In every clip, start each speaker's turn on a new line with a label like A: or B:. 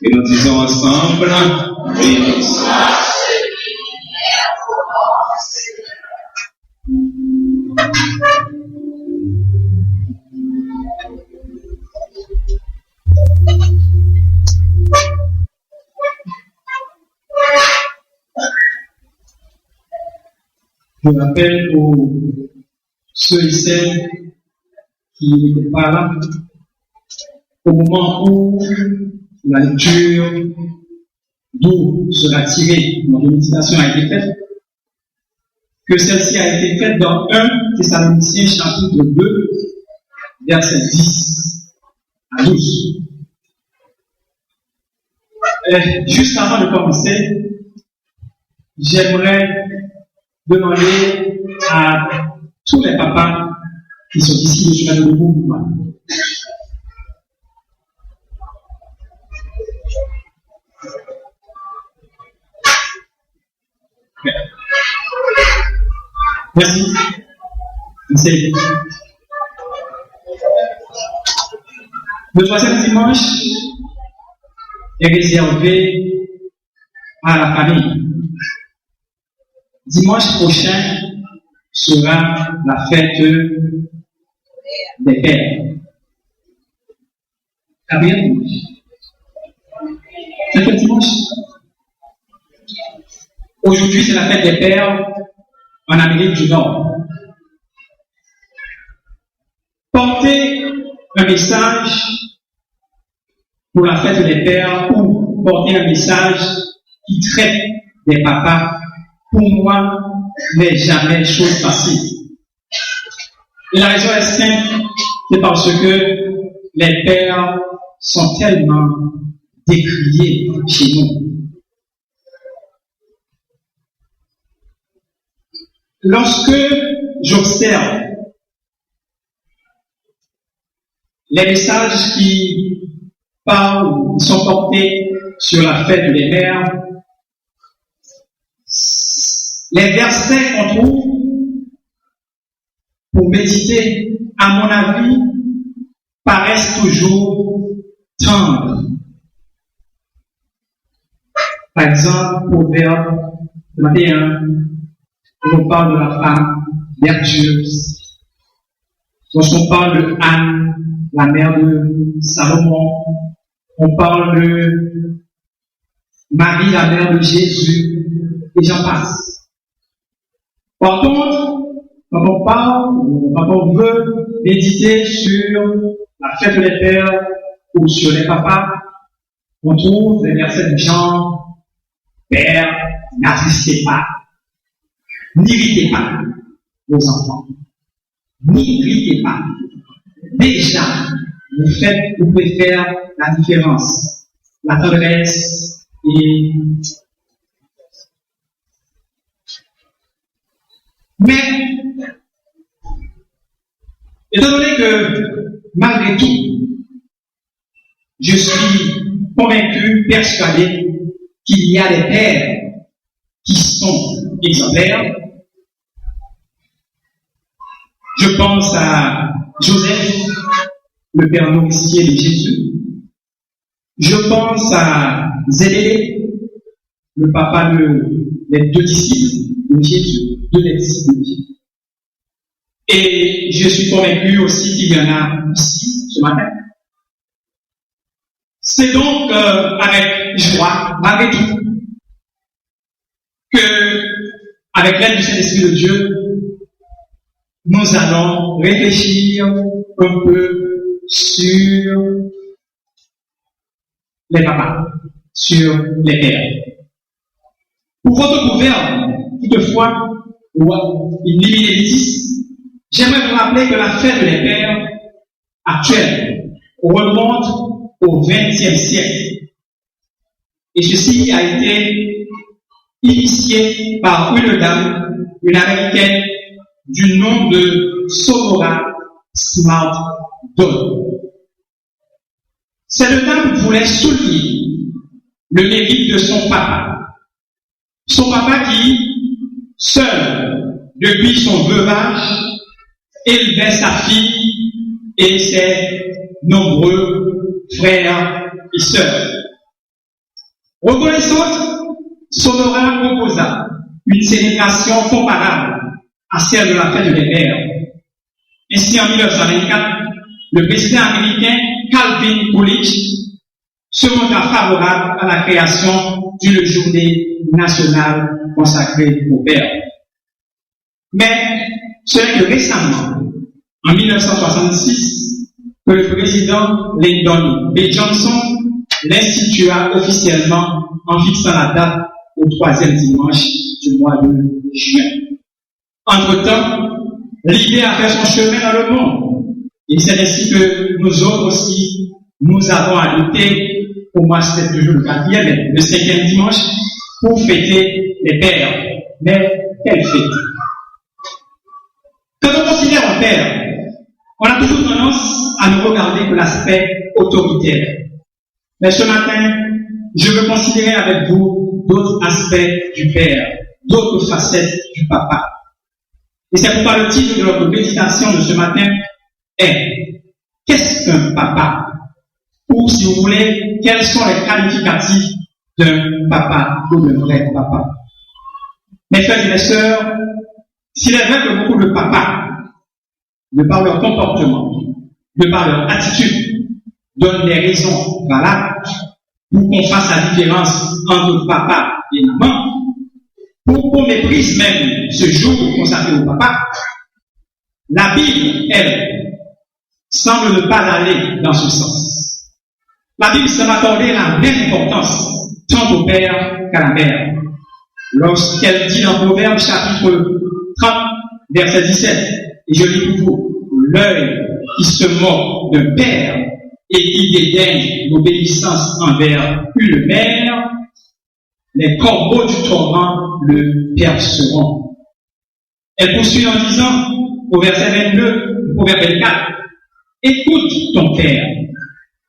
A: Et nous disons ensemble, béni soit
B: Je rappelle pour ceux et celles qui n'étaient pas là, au moment où la lecture d'où sera tirée, notre méditation a été faite, que celle-ci a été faite dans 1 Thessaloniciens chapitre 2, verset 10 à 12. Juste avant de commencer, j'aimerais demander à tous les papas qui sont ici de joindre le mouvement. Merci. Merci. Le troisième dimanche est réservé à la famille. Dimanche prochain sera la fête des pères. Quatrième dimanche. Quatrième dimanche. Aujourd'hui, c'est la fête des pères en Amérique du Nord. Porter un message pour la fête des pères ou porter un message qui traite des papas, pour moi, n'est jamais chose facile. Et la raison est simple, c'est parce que les pères sont tellement décriés chez nous. Lorsque j'observe les messages qui ils sont portés sur la fête des mères. Les versets qu'on trouve pour méditer, à mon avis, paraissent toujours tendres. Par exemple, Proverbe 21, on parle de la femme vertueuse. Lorsqu'on parle de Anne, la mère de Salomon, on parle de Marie, la mère de Jésus, et j'en passe. Par contre, quand on veut méditer sur la fête des pères ou sur les papas, on trouve des versets du genre Père, n'attristez pas, n'irritez pas vos enfants, n'irritez pas. Déjà, vous pouvez faire la différence, la tendresse et. Mais, étant donné que, malgré tout, je suis convaincu, persuadé qu'il y a des pères qui sont exemplaires. Je pense à Joseph, le père nourricier de Jésus. Je pense à Zébédée, le papa des deux disciples de Jésus, deux des disciples de Jésus. Et je suis convaincu aussi qu'il y en a ici ce matin. C'est donc avec joie, malgré tout, que, avec l'aide du Saint-Esprit de Dieu, nous allons réfléchir un peu sur les papas, sur les pères. Pour votre proverbe, toutefois, il limite les 10, j'aimerais vous rappeler que la fête des pères actuelle remonte au XXe siècle. Et ceci a été initié par une dame, une américaine, du nom de Sonora Smart Dodd. Cette dame voulait souligner le mérite de son papa. Son papa qui, seul, depuis son veuvage, élevait sa fille et ses nombreux frères et sœurs. Reconnaissante, Sonora proposa une célébration comparable à celle de la fête des mères. Ainsi, en 1924, le président américain Calvin Coolidge se montra favorable à la création d'une journée nationale consacrée aux pères. Mais ce n'est que récemment, en 1966, que le président Lyndon B. Johnson l'institua officiellement en fixant la date au 3e dimanche du mois de juin. Entre-temps, l'idée a fait son chemin dans le monde. Et c'est ainsi que nous autres aussi, nous avons adopté, pour moi c'était toujours le 4e, mais le 5e dimanche, pour fêter les pères. Mais quelle fête! Quand on considère un père, on a toujours tendance à ne regarder que l'aspect autoritaire. Mais ce matin, je veux considérer avec vous d'autres aspects du père, d'autres facettes du papa. Et c'est pourquoi le titre de notre méditation de ce matin est « Qu'est-ce qu'un papa ?» ou, si vous voulez, quels sont les qualificatifs d'un papa ou d'un vrai papa. Mes frères et mes sœurs, s'il est vrai que beaucoup de papas, de par leur comportement, de par leur attitude, donnent des raisons valables pour qu'on fasse la différence entre papa et maman, pour qu'on méprise même ce jour consacré au papa, la Bible, elle, semble ne pas aller dans ce sens. La Bible semble accorder la même importance tant au père qu'à la mère. Lorsqu'elle dit dans Proverbe chapitre 30, verset 17, et je lis pour vous, l'œil qui se moque d'un père et qui dédaigne l'obéissance envers une mère, les corbeaux du torrent le perceront. Elle poursuit en disant, au verset 22, au verset 24, écoute ton père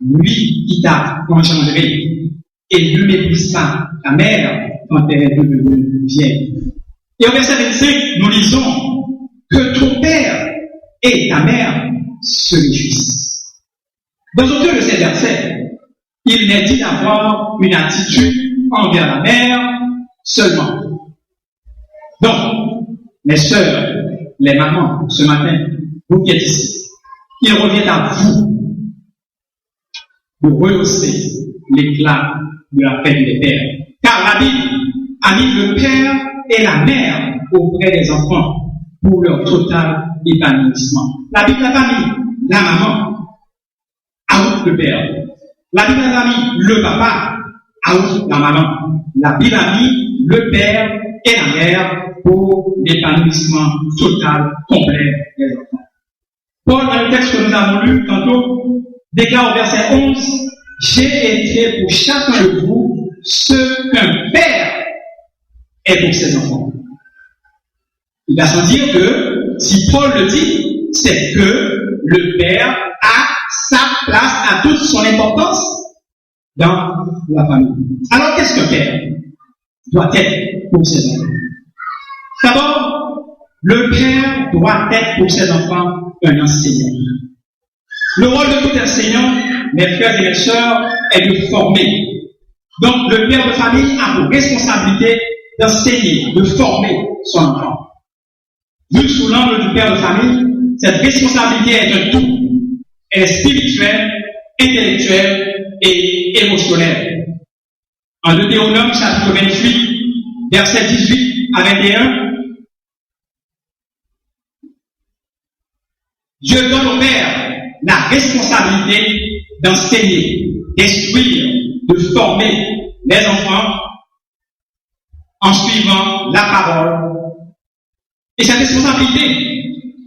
B: lui qui t'a engendré, et ne méprise pas ta mère quand elle est devenue vieille. Et au verset 25, nous lisons que ton père et ta mère se réjouissent. Dans aucun de ces versets, il n'est dit d'avoir une attitude envers la mère seulement. Donc, mes sœurs, les mamans, ce matin, vous qui êtes ici, il revient à vous de rehausser l'éclat de la fête des pères. Car la Bible a mis le père et la mère auprès des enfants pour leur total épanouissement. La Bible n'a pas mis la maman out le père. La Bible n'a pas mis le papa out la maman. La Bible a mis le père et la mère pour l'épanouissement total, complet des enfants. Paul, dans le texte que nous avons lu tantôt, déclare au verset 11, « J'ai été pour chacun de vous ce qu'un père est pour ses enfants. » Il va sans dire que, si Paul le dit, c'est que le père a sa place, a toute son importance dans la famille. Alors, qu'est-ce qu'un père doit être pour ses enfants? D'abord, le père doit être pour ses enfants un enseignant. Le rôle de tout enseignant, mes frères et mes sœurs, est de former. Donc, le père de famille a pour responsabilité d'enseigner, de former son enfant. Vu sous l'angle du père de famille, cette responsabilité est un tout. Elle est spirituelle, intellectuelle et émotionnelle. En Deutéronome, chapitre 28, versets 18 à 21, Dieu donne au père la responsabilité d'enseigner, d'instruire, de former les enfants en suivant la parole. Et cette responsabilité,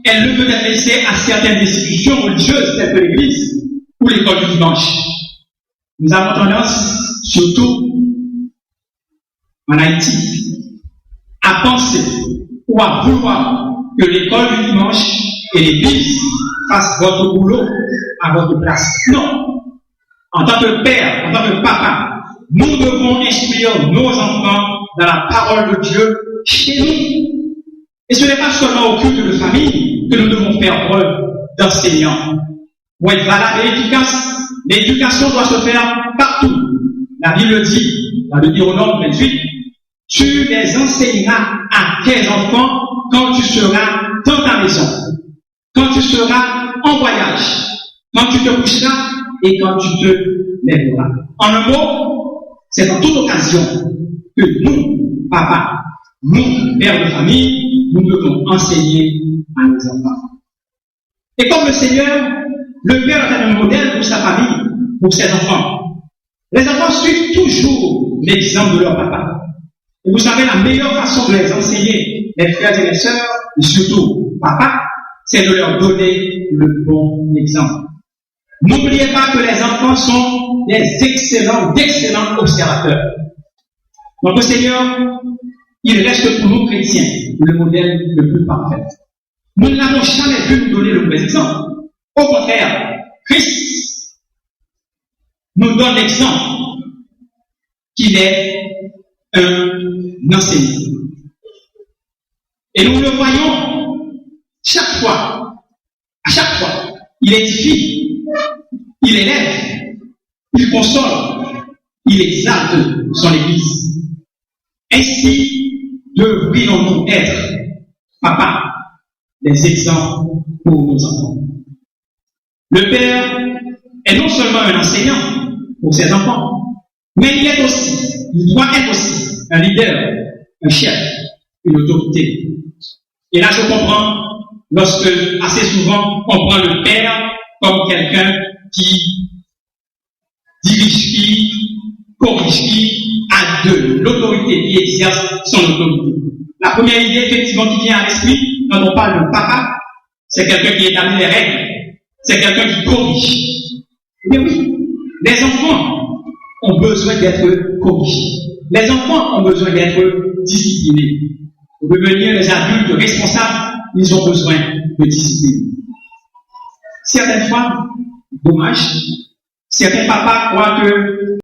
B: elle ne peut être laissée à certaines institutions religieuses telles que l'Église ou l'école du dimanche. Nous avons tendance, surtout en Haïti, à penser ou à vouloir que l'école du dimanche et l'Église fassent votre boulot à votre place. Non. En tant que père, en tant que papa, nous devons instruire nos enfants dans la parole de Dieu chez nous. Et ce n'est pas seulement au culte de famille que nous devons faire preuve d'enseignants. Pour être valable et efficace, l'éducation doit se faire partout. La Bible dit, dans le Deutéronome 28, tu les enseigneras à tes enfants quand tu seras dans ta maison, quand tu seras en voyage, quand tu te coucheras et quand tu te lèveras. En un mot, c'est en toute occasion que nous, papa, nous, pères de famille, nous devons enseigner à nos enfants. Et comme le Seigneur, le Père est un modèle pour sa famille, pour ses enfants. Les enfants suivent toujours l'exemple de leur papa. Et vous savez, la meilleure façon de les enseigner, les frères et les sœurs, et surtout papa, c'est de leur donner le bon exemple. N'oubliez pas que les enfants sont d'excellents observateurs. Donc le Seigneur, il reste pour nous chrétiens le modèle le plus parfait. Nous n'avons jamais vu nous donner le mauvais exemple. Au contraire, Christ nous donne l'exemple qu'il est un enseignant. Et nous le voyons chaque fois, à chaque fois, il édifie, il élève, il console, il exalte son Église. Ainsi devrions-nous être, papa, des exemples pour nos enfants. Le Père est non seulement un enseignant pour ses enfants, mais il doit être aussi un leader, un chef, une autorité. Et là, je comprends lorsque, assez souvent, on prend le Père comme quelqu'un qui dirige, qui corrige, qui a de l'autorité, qui exerce son autorité. La première idée, effectivement, qui vient à l'esprit, quand on parle de papa, c'est quelqu'un qui établit les règles, c'est quelqu'un qui corrige. Eh bien oui, les enfants ont besoin d'être corrigés. Les enfants ont besoin d'être disciplinés. Pour devenir les adultes responsables, ils ont besoin de discipline. Certaines fois, dommage, Certains papas croient que